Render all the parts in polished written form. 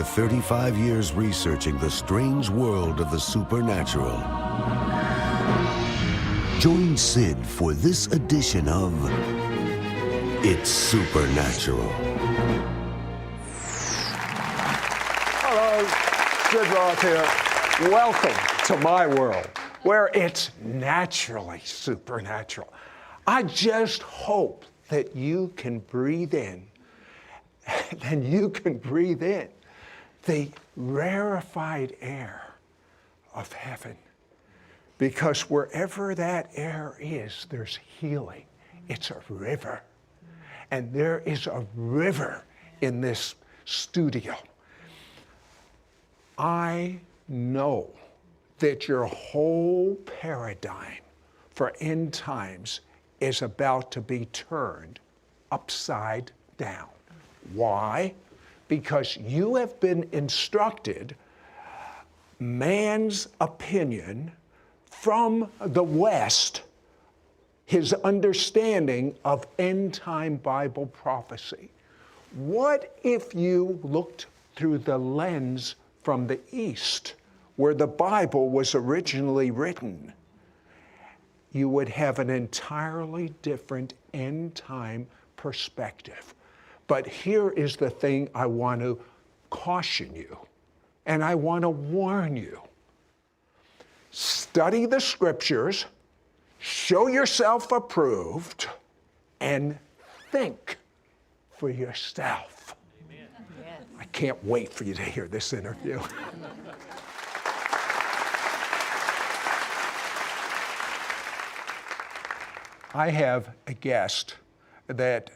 35 years researching the strange world of the supernatural. Join Sid for this edition of It's Supernatural. Hello, Shoebat Roth here. Welcome to my world, where it's naturally supernatural. I just hope that you can breathe in, and you can breathe in the rarefied air of heaven. Because wherever that air is, there's healing. It's a river. And there is a river in this studio. I know that your whole paradigm for end times is about to be turned upside down. Why? Because you have been instructed man's opinion from the West, his understanding of end-time Bible prophecy. What if you looked through the lens from the East, where the Bible was originally written? You would have an entirely different end-time perspective. But here is the thing I want to caution you, and I want to warn you. Study the scriptures, show yourself approved, and think for yourself. Amen. Yes. I can't wait for you to hear this interview. I have a guest that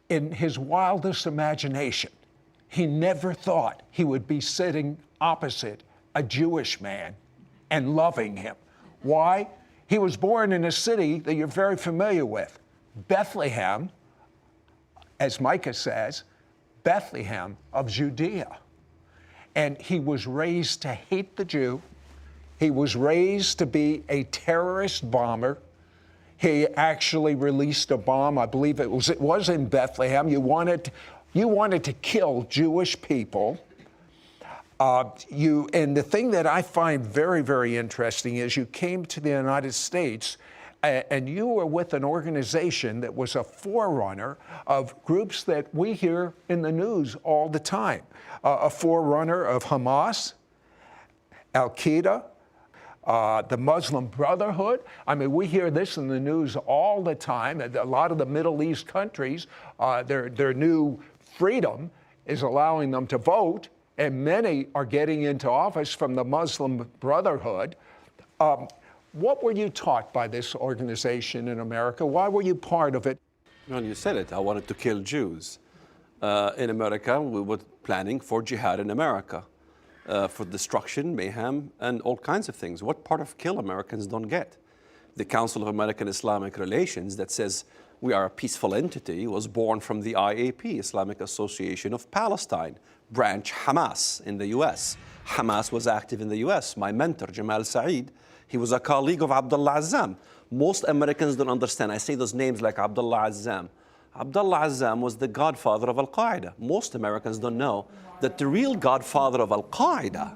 in his wildest imagination, he never thought he would be sitting opposite a Jewish man and loving him. Why? He was born in a city that you're very familiar with, Bethlehem, as Micah says, Bethlehem of Judea. And he was raised to hate the Jew. He was raised to be a terrorist bomber. He actually released a bomb. I believe it was in Bethlehem. You wanted to kill Jewish people. And the thing that I find very, very interesting is you came to the United States and you were with an organization that was a forerunner of groups that we hear in the news all the time. A forerunner of Hamas, Al-Qaeda, the Muslim Brotherhood. I mean, we hear this in the news all the time. A lot of the Middle East countries, their new freedom is allowing them to vote, and many are getting into office from the Muslim Brotherhood. What were you taught by this organization in America? Why were you part of it? Well, you said it. I wanted to kill Jews. In America, we were planning for jihad in America. For destruction, mayhem, and all kinds of things. What part of kill Americans don't get? The Council of American Islamic Relations that says we are a peaceful entity was born from the IAP, Islamic Association of Palestine, branch Hamas in the US. Hamas was active in the US. My mentor, Jamal Saeed, he was a colleague of Abdullah Azzam. Most Americans don't understand. I say those names like Abdullah Azzam. Abdullah Azzam was the godfather of Al-Qaeda. Most Americans don't know that the real godfather of Al-Qaeda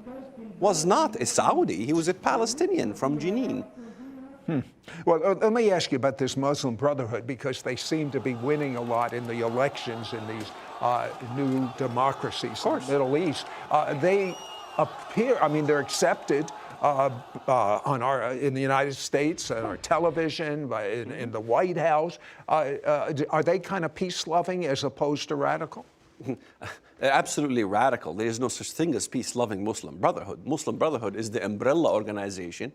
was not a Saudi. He was a Palestinian from Jenin. Well, let me ask you about this Muslim Brotherhood, because they seem to be winning a lot in the elections in these new democracies in the Middle East. They appear, I mean, they're accepted in the United States, on our television, in the White House. Are they kind of peace-loving as opposed to radical? Absolutely radical. There is no such thing as peace-loving Muslim Brotherhood. Muslim Brotherhood is the umbrella organization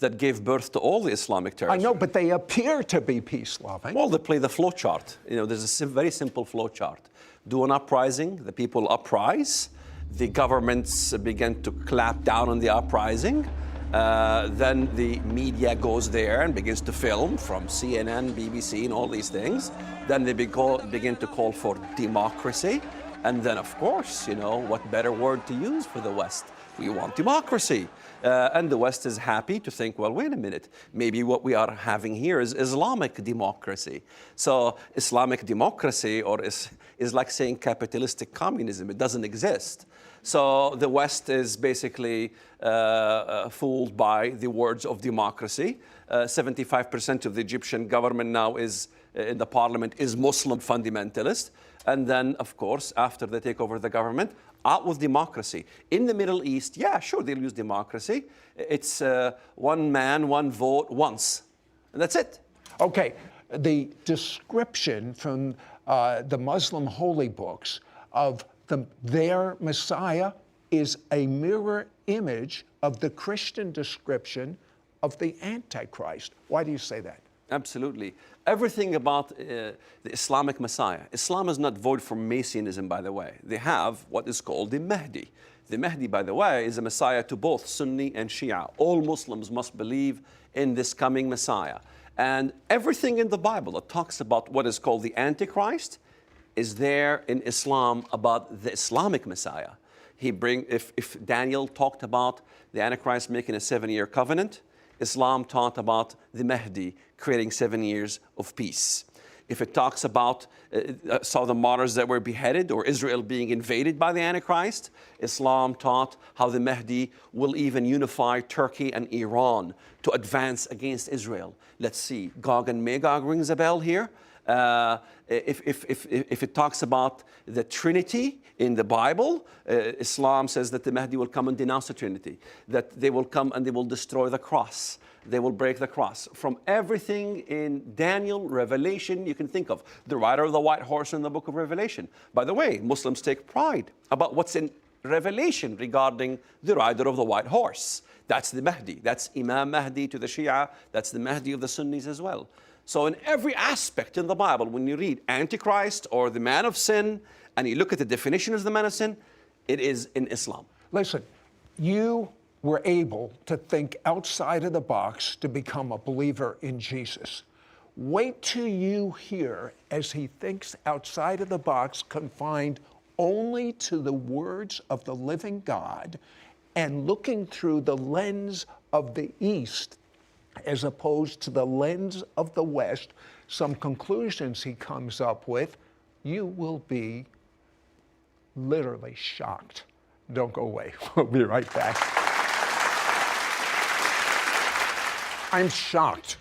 that gave birth to all the Islamic terrorists. I know, but they appear to be peace-loving. Well, they play the flow chart. You know, there's a very simple flow chart. Do an uprising, the people uprise, the governments begin to clamp down on the uprising, then the media goes there and begins to film from CNN, BBC, and all these things. Then they begin to call for democracy. And then, of course, you know, what better word to use for the West? We want democracy. And the West is happy to think, well, wait a minute, maybe what we are having here is Islamic democracy. So Islamic democracy is like saying capitalistic communism. It doesn't exist. So the West is basically fooled by the words of democracy. 75% of the Egyptian government now is in the parliament is Muslim fundamentalist. And then, of course, after they take over the government, out with democracy. In the Middle East, yeah, sure, they'll use democracy. It's one man, one vote, once. And that's it. Okay, the description from the Muslim holy books of their Messiah is a mirror image of the Christian description of the Antichrist. Why do you say that? Absolutely. Everything about the Islamic Messiah. Islam is not void for Messianism, by the way. They have what is called the Mahdi. The Mahdi, by the way, is a Messiah to both Sunni and Shia. All Muslims must believe in this coming Messiah. And everything in the Bible that talks about what is called the Antichrist is there in Islam about the Islamic Messiah. If Daniel talked about the Antichrist making a 7-year covenant, Islam taught about the Mahdi creating 7 years of peace. If it talks about the martyrs that were beheaded or Israel being invaded by the Antichrist, Islam taught how the Mahdi will even unify Turkey and Iran to advance against Israel. Let's see, Gog and Magog rings a bell here. If it talks about the Trinity in the Bible, Islam says that the Mahdi will come and denounce the Trinity, that they will come and they will destroy the cross. They will break the cross. From everything in Daniel, Revelation, you can think of. The rider of the white horse in the book of Revelation. By the way, Muslims take pride about what's in Revelation regarding the rider of the white horse. That's the Mahdi. That's Imam Mahdi to the Shia. That's the Mahdi of the Sunnis as well. So in every aspect in the Bible, when you read Antichrist or the man of sin, and you look at the definition of the man of sin, it is in Islam. Listen, you were able to think outside of the box to become a believer in Jesus. Wait till you hear as he thinks outside of the box, confined only to the words of the living God and looking through the lens of the East as opposed to the lens of the West, some conclusions he comes up with, you will be literally shocked. Don't go away. We'll be right back. I'm shocked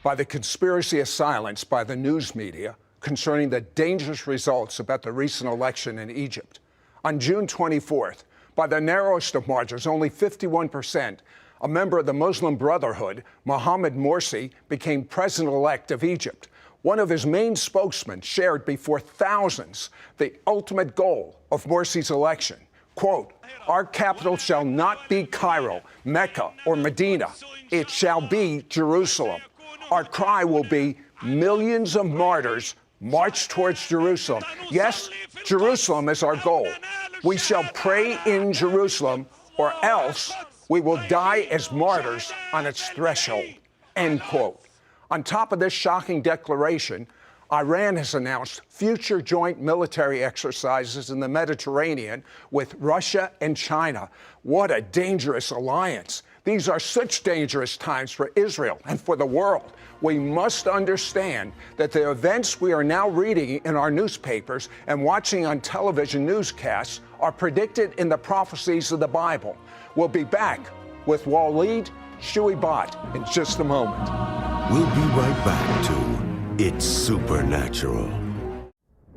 by the conspiracy of silence by the news media concerning the dangerous results about the recent election in Egypt. On June 24th, by the narrowest of margins, only 51%, a member of the Muslim Brotherhood, Mohammed Morsi, became president-elect of Egypt. One of his main spokesmen shared before thousands the ultimate goal of Morsi's election. Quote, "Our capital shall not be Cairo, Mecca, or Medina. It shall be Jerusalem. Our cry will be millions of martyrs march towards Jerusalem. Yes, Jerusalem is our goal. We shall pray in Jerusalem, or else we will die as martyrs on its threshold." End quote. On top of this shocking declaration, Iran has announced future joint military exercises in the Mediterranean with Russia and China. What a dangerous alliance. These are such dangerous times for Israel and for the world. We must understand that the events we are now reading in our newspapers and watching on television newscasts are predicted in the prophecies of the Bible. We'll be back with Walid Shoebat in just a moment. We'll be right back to It's Supernatural.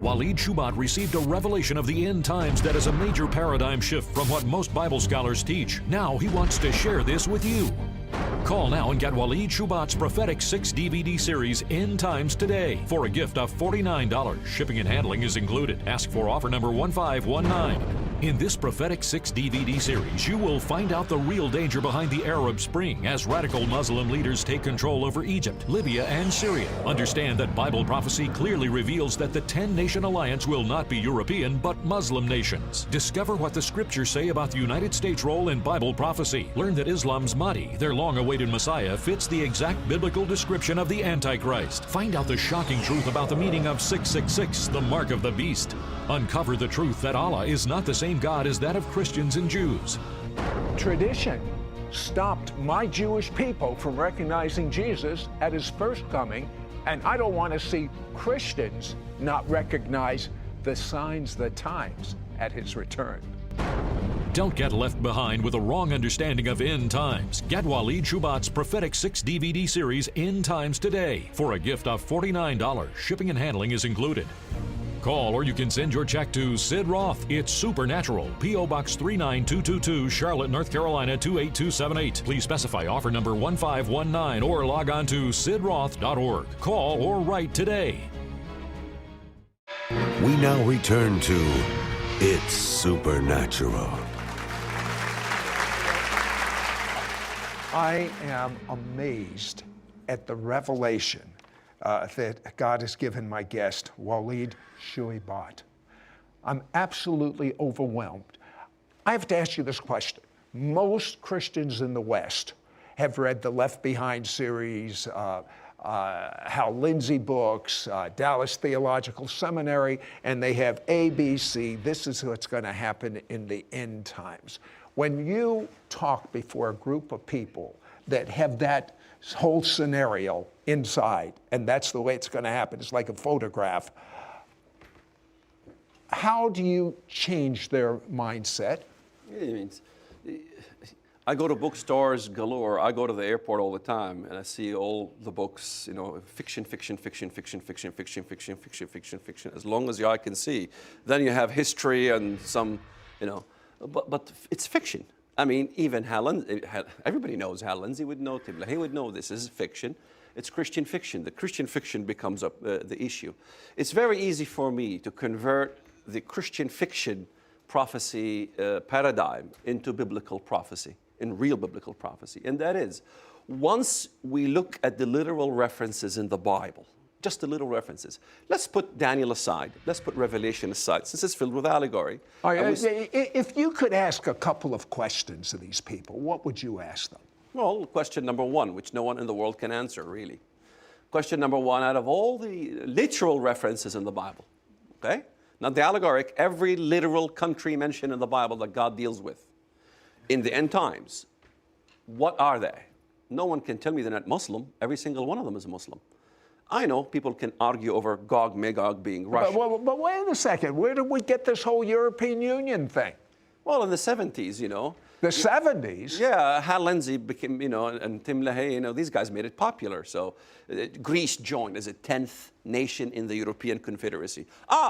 Walid Shoebat received a revelation of the end times that is a major paradigm shift from what most Bible scholars teach. Now he wants to share this with you. Call now and get Walid Shoebat's prophetic 6-DVD series, End Times, today for a gift of $49. Shipping and handling is included. Ask for offer number 1519. In this prophetic 6-DVD series, you will find out the real danger behind the Arab Spring as radical Muslim leaders take control over Egypt, Libya, and Syria. Understand that Bible prophecy clearly reveals that the 10-nation alliance will not be European but Muslim nations. Discover what the scriptures say about the United States' role in Bible prophecy. Learn that Islam's Mahdi, their long-awaited Messiah, fits the exact biblical description of the Antichrist. Find out the shocking truth about the meaning of 666, the mark of the beast. Uncover the truth that Allah is not the same God as that of Christians and Jews. Tradition stopped my Jewish people from recognizing Jesus at his first coming, and I don't want to see Christians not recognize the signs, the times at his return. Don't get left behind with a wrong understanding of end times. Get Walid Shoebat's prophetic 6-DVD series End Times today for a gift of $49. Shipping and handling is included. Call or you can send your check to Sid Roth. It's Supernatural, P.O. Box 39222, Charlotte, North Carolina 28278. Please specify offer number 1519 or log on to sidroth.org. Call or write today. We now return to It's Supernatural. I am amazed at the revelation that God has given my guest, Walid Shoebat. I'm absolutely overwhelmed. I have to ask you this question. Most Christians in the West have read the Left Behind series, Hal Lindsey books, Dallas Theological Seminary, and they have ABC. This is what's going to happen in the end times. When you talk before a group of people that have that whole scenario inside, and that's the way it's going to happen, it's like a photograph, how do you change their mindset? It means, I go to bookstores galore. I go to the airport all the time, and I see all the books, you know, fiction, fiction, fiction, fiction, fiction, fiction, fiction, fiction, fiction, fiction, as long as your eye can see. Then you have history and some, you know, but it's fiction. I mean, even everybody knows Hal Lindsey would know, Tim LaHaye would know this is fiction. It's Christian fiction. The Christian fiction becomes the issue. It's very easy for me to convert the Christian fiction prophecy paradigm into biblical prophecy, in real biblical prophecy. And that is, once we look at the literal references in the Bible, just the little references. Let's put Daniel aside. Let's put Revelation aside, since it's filled with allegory. If you could ask a couple of questions to these people, what would you ask them? Well, question number one, which no one in the world can answer, really. Question number one, out of all the literal references in the Bible, okay? Not the allegoric, every literal country mentioned in the Bible that God deals with in the end times, what are they? No one can tell me they're not Muslim. Every single one of them is a Muslim. I know people can argue over Gog, Magog being Russia. But wait a second. Where did we get this whole European Union thing? Well, in the 70s, you know. The 70s? Yeah, Hal Lindsey became, you know, and Tim LaHaye, you know, these guys made it popular. So Greece joined as a 10th nation in the European Confederacy.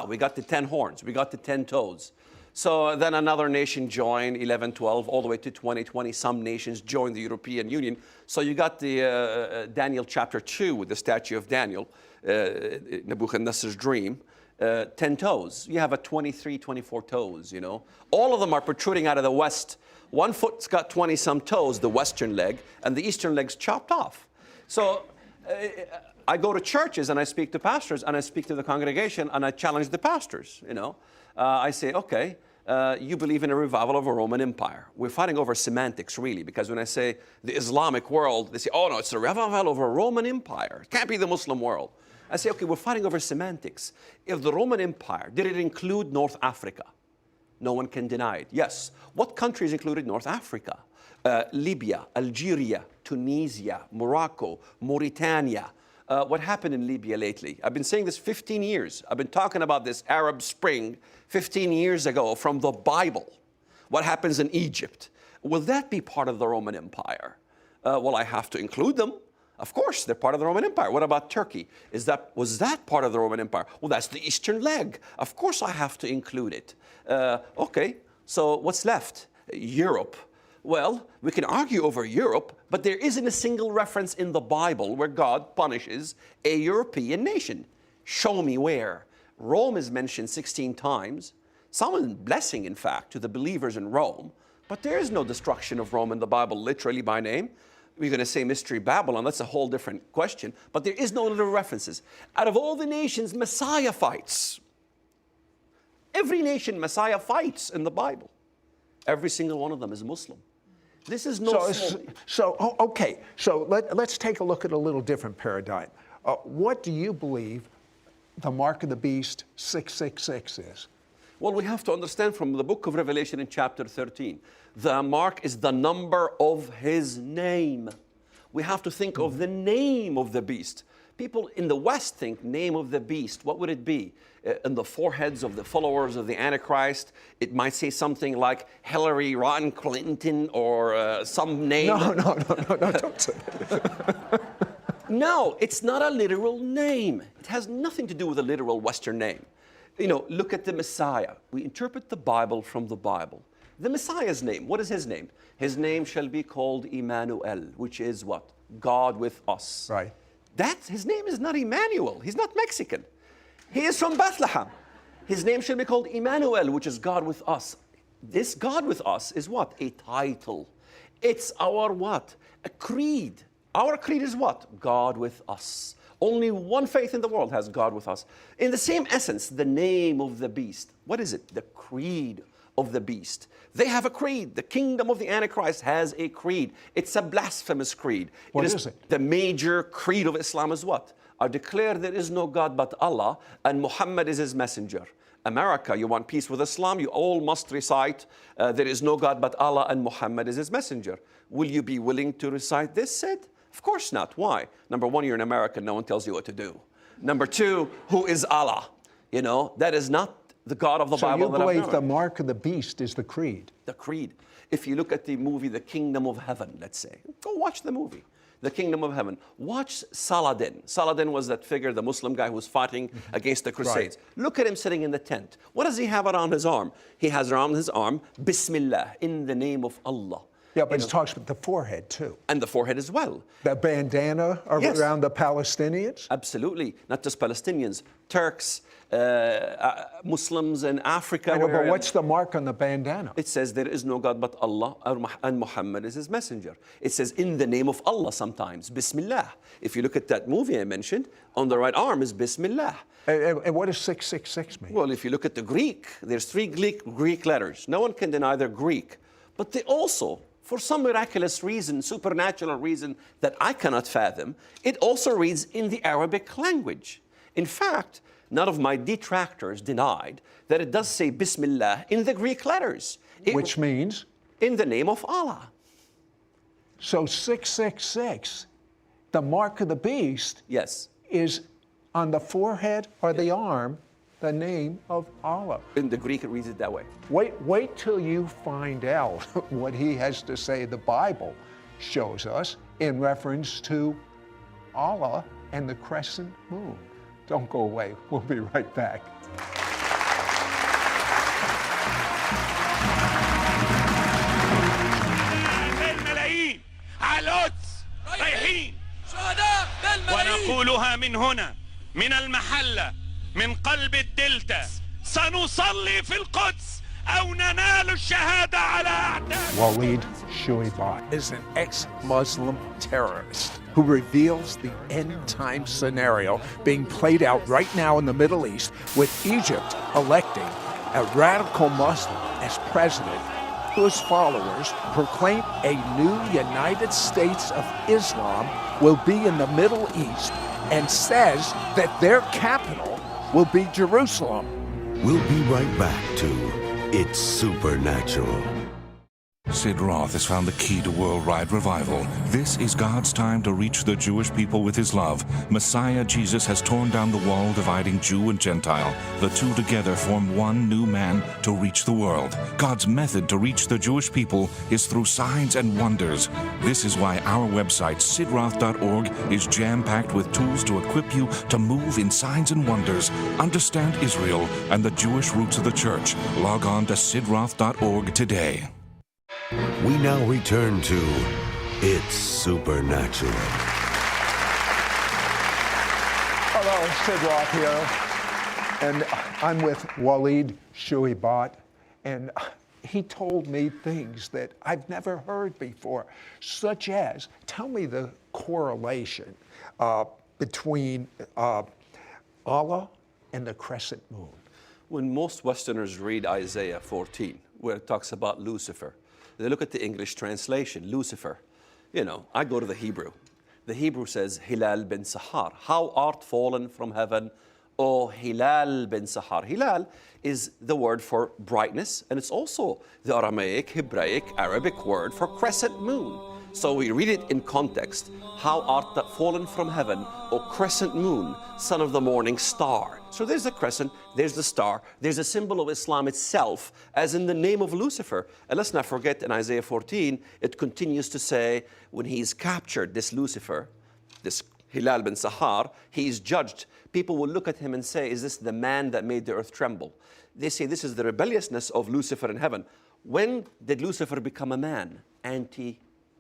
We got the 10 horns. We got the 10 toes. So then another nation joined, 11, 12, all the way to 2020. Some nations joined the European Union. So you got the Daniel chapter 2 with the statue of Daniel, Nebuchadnezzar's dream, 10 toes. You have a 23, 24 toes, you know. All of them are protruding out of the west. One foot's got 20-some toes, the western leg, and the eastern leg's chopped off. So I go to churches and I speak to pastors and I speak to the congregation and I challenge the pastors, you know. I say, okay, you believe in a revival of a Roman Empire. We're fighting over semantics, really, because when I say the Islamic world, they say, oh, no, it's a revival of a Roman Empire. It can't be the Muslim world. I say, okay, we're fighting over semantics. If the Roman Empire, did it include North Africa? No one can deny it. Yes. What countries included North Africa? Libya, Algeria, Tunisia, Morocco, Mauritania. What happened in Libya lately? I've been saying this 15 years. I've been talking about this Arab Spring 15 years ago from the Bible. What happens in Egypt? Will that be part of the Roman Empire? Well, I have to include them. Of course, they're part of the Roman Empire. What about Turkey? Was that part of the Roman Empire? Well, that's the eastern leg. Of course, I have to include it. Okay, so what's left? Europe. Well, we can argue over Europe, but there isn't a single reference in the Bible where God punishes a European nation. Show me where. Rome is mentioned 16 times. Some blessing, in fact, to the believers in Rome. But there is no destruction of Rome in the Bible, literally by name. We're going to say Mystery Babylon. That's a whole different question. But there is no little references. Out of all the nations, Messiah fights. Every nation, Messiah fights in the Bible. Every single one of them is Muslim. This is no okay. So let's take a look at a little different paradigm. What do you believe the mark of the beast 666 is? Well, we have to understand from the book of Revelation in chapter 13, the mark is the number of his name. We have to think of the name of the beast. People in the West think name of the beast. What would it be? In the foreheads of the followers of the Antichrist, it might say something like Hillary Rodham Clinton or some name. No, don't say that. No, it's not a literal name. It has nothing to do with a literal Western name. You know, look at the Messiah. We interpret the Bible from the Bible. The Messiah's name, what is his name? His name shall be called Emmanuel, which is what? God with us. Right. His name is not Emmanuel. He's not Mexican. He is from Bethlehem. His name should be called Emmanuel, which is God with us. This God with us is what? A title. It's our what? A creed. Our creed is what? God with us. Only one faith in the world has God with us. In the same essence, the name of the beast. What is it? The creed of the beast. They have a creed. The kingdom of the Antichrist has a creed. It's a blasphemous creed. What is it? The major creed of Islam is what? I declare there is no God but Allah and Muhammad is his messenger. America, you want peace with Islam, you all must recite there is no God but Allah and Muhammad is his messenger. Will you be willing to recite this, Sid? Of course not. Why? Number one, you're an American. No one tells you what to do. Number two, who is Allah? You know, that is not the God of the Bible. So you believe the mark of the beast is the creed? The creed. If you look at the movie, The Kingdom of Heaven, let's say, go watch the movie. The Kingdom of Heaven. Watch Saladin. Saladin was that figure, the Muslim guy who was fighting against the Crusades. Right. Look at him sitting in the tent. What does he have around his arm? He has around his arm, Bismillah, in the name of Allah. Yeah, but it talks about the forehead too. And the forehead as well. The bandana around the Palestinians? Absolutely. Not just Palestinians, Turks, Muslims in Africa. I know, but what's the mark on the bandana? It says there is no God but Allah and Muhammad is his messenger. It says in the name of Allah sometimes, Bismillah. If you look at that movie I mentioned, on the right arm is Bismillah. And what does 666 mean? Well, if you look at the Greek, there's three Greek letters. No one can deny they're Greek. But they also, for some miraculous reason, supernatural reason that I cannot fathom, it also reads in the Arabic language. In fact, none of my detractors denied that it does say Bismillah in the Greek letters. Which means? In the name of Allah. So 666, the mark of the beast, yes, is on the forehead or the arm, the name of Allah. In the Greek, it reads it that way. Wait till you find out what he has to say the Bible shows us in reference to Allah and the crescent moon. Don't go away. We'll be right back. الملايين على القدس رايحين ونقولها من هنا من المحلة من قلب الدلتا سنصلي في القدس أو ننال الشهادة على أعدائنا. Walid Shoebat is an ex-Muslim terrorist who reveals the end-time scenario being played out right now in the Middle East, with Egypt electing a radical Muslim as president, whose followers proclaim a new United States of Islam will be in the Middle East, and says that their capital will be Jerusalem. We'll be right back to It's Supernatural. Sid Roth has found the key to worldwide revival. This is God's time to reach the Jewish people with his love. Messiah Jesus has torn down the wall dividing Jew and Gentile. The two together form one new man to reach the world. God's method to reach the Jewish people is through signs and wonders. This is why our website, sidroth.org, is jam-packed with tools to equip you to move in signs and wonders. Understand Israel and the Jewish roots of the church. Log on to sidroth.org today. We now return to It's Supernatural. Hello, Sid Roth here, and I'm with Walid Shoebat, and he told me things that I've never heard before, such as, tell me the correlation between Allah and the crescent moon. When most Westerners read Isaiah 14, where it talks about Lucifer, they look at the English translation, Lucifer. You know, I go to the Hebrew. The Hebrew says, Hilal bin Sahar, how art fallen from heaven, or Hilal bin Sahar. Hilal is the word for brightness, and it's also the Aramaic, Hebraic, Arabic word for crescent moon. So we read it in context. How art thou fallen from heaven, O crescent moon, son of the morning star. So there's the crescent, there's the star, there's a symbol of Islam itself, as in the name of Lucifer. And let's not forget in Isaiah 14, it continues to say, when he's captured, this Lucifer, this Hilal bin Sahar, he is judged. People will look at him and say, is this the man that made the earth tremble? They say this is the rebelliousness of Lucifer in heaven. When did Lucifer become a man?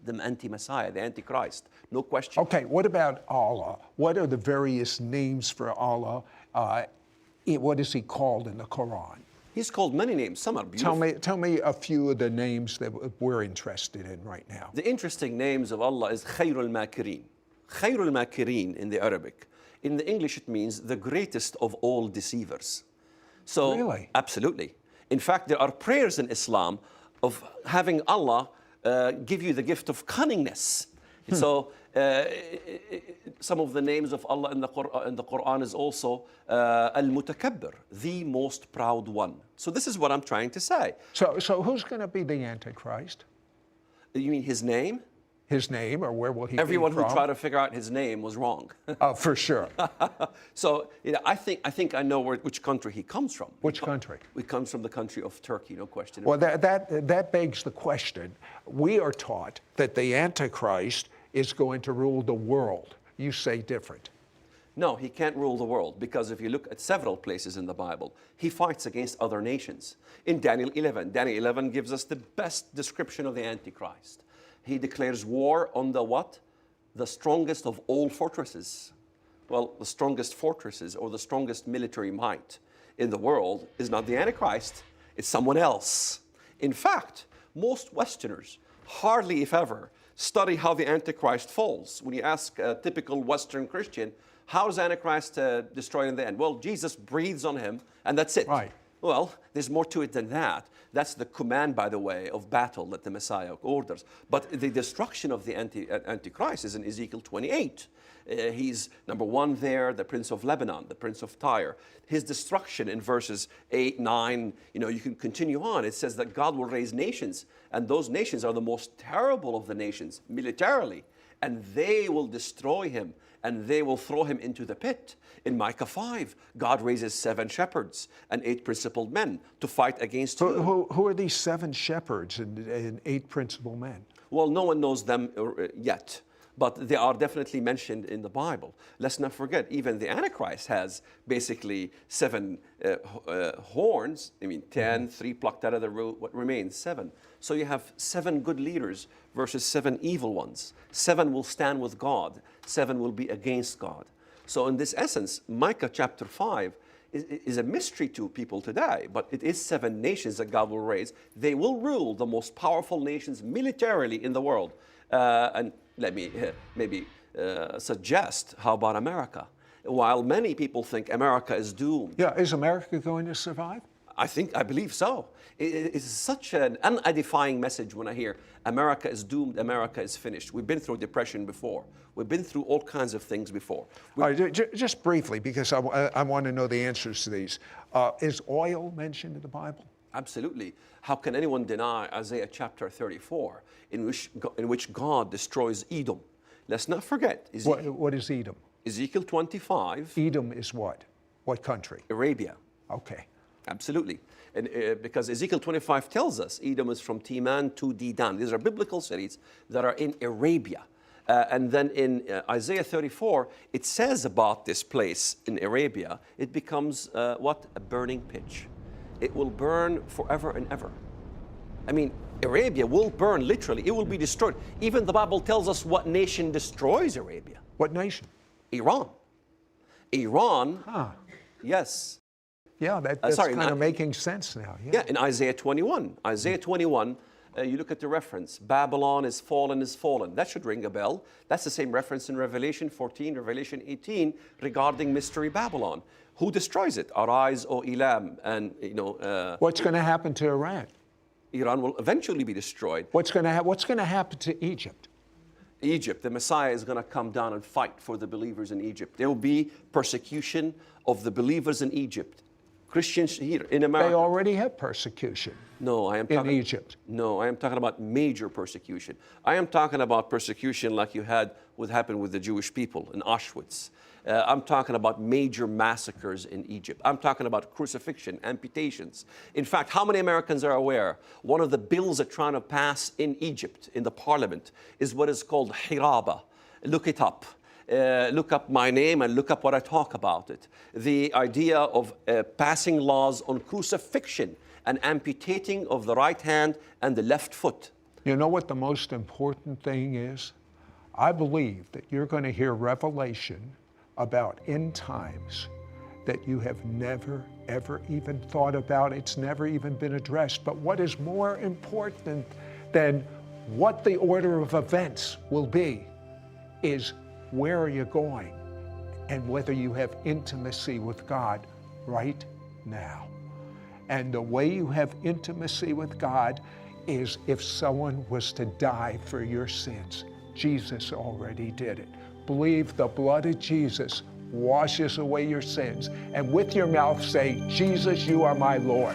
The anti-Messiah, the Antichrist, no question. Okay, what about Allah? What are the various names for Allah? What is he called in the Quran? He's called many names. Some are beautiful. Tell me a few of the names that we're interested in right now. The interesting names of Allah is Khairul Makirin. Khairul Makirin in the Arabic. In the English, it means the greatest of all deceivers. So, really? Absolutely. In fact, there are prayers in Islam of having Allah give you the gift of cunningness. So some of the names of Allah in the Quran is also Al-Mutakabbir, the most proud one. So this is what I'm trying to say. So who's going to be the Antichrist? You mean his name? His name, or where will he Everyone be from? who tried to figure out his name was wrong. For sure. So I think I know which country he comes from. Which country? He comes from the country of Turkey, no question. Well, that begs the question. We are taught that the Antichrist is going to rule the world. You say different. No, he can't rule the world, because if you look at several places in the Bible, he fights against other nations. In Daniel 11 gives us the best description of the Antichrist. He declares war on the what? The strongest of all fortresses. Well, the strongest fortresses or the strongest military might in the world is not the Antichrist, it's someone else. In fact, most Westerners hardly, if ever, study how the Antichrist falls. When you ask a typical Western Christian, how is Antichrist destroyed in the end? Well, Jesus breathes on him, and that's it. Right. Well, there's more to it than that. That's the command, by the way, of battle that the Messiah orders. But the destruction of the Antichrist is in Ezekiel 28. He's number one there, the Prince of Lebanon, the Prince of Tyre. His destruction in verses 8, 9, you can continue on. It says that God will raise nations, and those nations are the most terrible of the nations militarily, and they will destroy him, and they will throw him into the pit. In Micah 5, God raises 7 shepherds and 8 principal men to fight against who? Who are these 7 shepherds and 8 principal men? Well, no one knows them yet, but they are definitely mentioned in the Bible. Let's not forget, even the Antichrist has basically 7 horns. 10, 3 plucked out of the root, what remains? 7. So you have 7 good leaders versus 7 evil ones. 7 will stand with God, 7 will be against God. So in this essence, Micah chapter 5 is a mystery to people today, but it is 7 nations that God will raise. They will rule the most powerful nations militarily in the world. And let me maybe suggest, how about America? While many people think America is doomed. Yeah, is America going to survive? I believe so. It is such an unedifying message when I hear America is doomed, America is finished. We've been through depression before. We've been through all kinds of things before. All right, just briefly, because I want to know the answers to these. Is oil mentioned in the Bible? Absolutely. How can anyone deny Isaiah chapter 34, in which God destroys Edom? Let's not forget. What is Edom? Ezekiel 25. Edom is what? What country? Arabia. Okay. Absolutely. And, because Ezekiel 25 tells us Edom is from Teman to Dedan. These are biblical cities that are in Arabia. And then in Isaiah 34, it says about this place in Arabia, it becomes what? A burning pitch. It will burn forever and ever. Arabia will burn literally. It will be destroyed. Even the Bible tells us what nation destroys Arabia. What nation? Iran. Iran, yes. Yeah, that's kind of making sense now. Yeah, in Isaiah 21. Isaiah 21, you look at the reference. Babylon is fallen, is fallen. That should ring a bell. That's the same reference in Revelation 14, Revelation 18 regarding Mystery Babylon. Who destroys it? Arise, O Elam. And, what's going to happen to Iran? Iran will eventually be destroyed. What's going to happen to Egypt? Egypt, the Messiah is going to come down and fight for the believers in Egypt. There will be persecution of the believers in Egypt. Christians here in America. They already have persecution. No, I am in talking, Egypt. No, I am talking about major persecution. I am talking about persecution like you had what happened with the Jewish people in Auschwitz. I'm talking about major massacres in Egypt. I'm talking about crucifixion, amputations. In fact, how many Americans are aware one of the bills they're trying to pass in Egypt, in the parliament, is what is called hiraba. Look it up. Look up my name and look up what I talk about it. The idea of passing laws on crucifixion and amputating of the right hand and the left foot. You know what the most important thing is? I believe that you're going to hear revelation about end times that you have never, ever even thought about. It's never even been addressed. But what is more important than what the order of events will be is where are you going and whether you have intimacy with God right now. And the way you have intimacy with God is if someone was to die for your sins. Jesus already did it. Believe the blood of Jesus washes away your sins. And with your mouth say, Jesus, you are my Lord.